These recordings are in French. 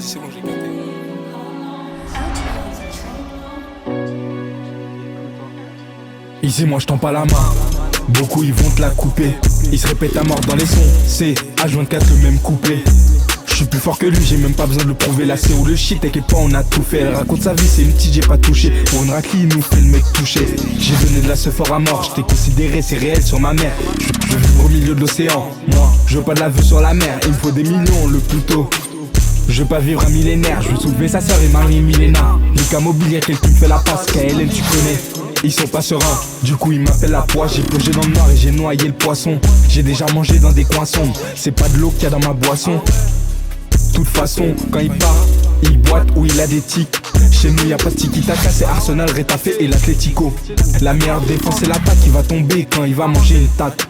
c'est bon, j'ai capté. Ici moi je tends pas la main, beaucoup ils vont te la couper. Ils se répètent à mort dans les sons, c'est H24 le même couplet. Je suis plus fort que lui, j'ai même pas besoin de le prouver. Là c'est où le shit, t'inquiète pas on a tout fait. Elle raconte sa vie, c'est une petite, j'ai pas touché. Pour une raclie, il nous fait le mec touché. J'ai donné de la seuf fort à mort, j't'ai considéré, c'est réel sur ma mère. Je veux vivre au milieu de l'océan, moi je veux pas de la vue sur la mer. Il me faut des millions le plus tôt. Je veux pas vivre un millénaire, je veux soulever sa sœur et marier Milena. Lucas Mobile, y'a quelqu'un qui me fait la passe, KLM tu connais. Ils sont pas sereins, du coup ils m'appellent la poisse. J'ai plongé dans le noir et j'ai noyé le poisson. J'ai déjà mangé dans des coins sombres, c'est pas de l'eau qu'il y a dans ma boisson. Toute façon, quand il part, il boite ou il a des tics. Chez nous y'a pas de tiki-taka, c'est Arsenal, Rétafé et l'Atlético. La meilleure défense c'est la patte qui va tomber quand il va manger une tarte.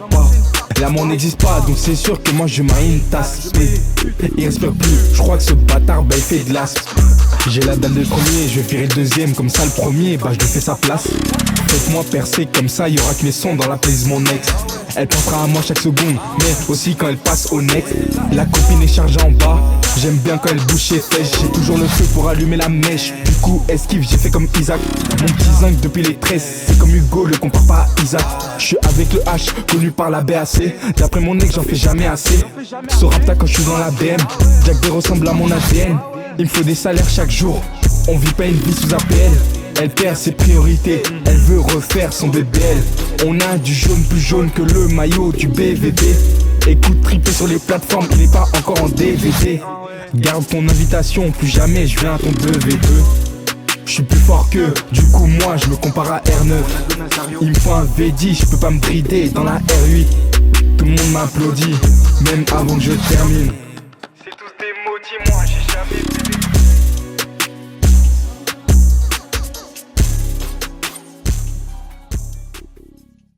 L'amour n'existe pas, donc c'est sûr que moi je marie une tasse. Il respire plus, je crois que ce bâtard bah il fait de l'as. J'ai la dalle de premier, je vais virer le deuxième, comme ça le premier, bah je lui fais sa place. Faites-moi percer, comme ça y'aura que les sons dans la playlist mon ex. Elle pensera à moi chaque seconde, mais aussi quand elle passe au next. La copine est chargée en bas, j'aime bien quand elle bouge ses fesses. J'ai toujours le feu pour allumer la mèche. Du coup esquive, j'ai fait comme Isaac. Mon petit zinc depuis les 13, c'est comme Hugo, le compare pas à Isaac. Je suis avec le H, connu par la BAC. D'après mon ex, j'en fais jamais assez. Ce rapta quand je suis dans la BM, Jack B ressemble à mon ADN. Il me faut des salaires chaque jour, on vit pas une vie sous APL. Elle perd ses priorités, elle veut refaire son BBL. On a du jaune plus jaune que le maillot du BVB. Écoute triper sur les plateformes, il est pas encore en DVD. Garde ton invitation, plus jamais je viens à ton 2v2. Je suis plus fort que, du coup moi je me compare à R9. Il me faut un V10, je peux pas me brider dans la R8. Tout le monde m'applaudit, même avant que je termine.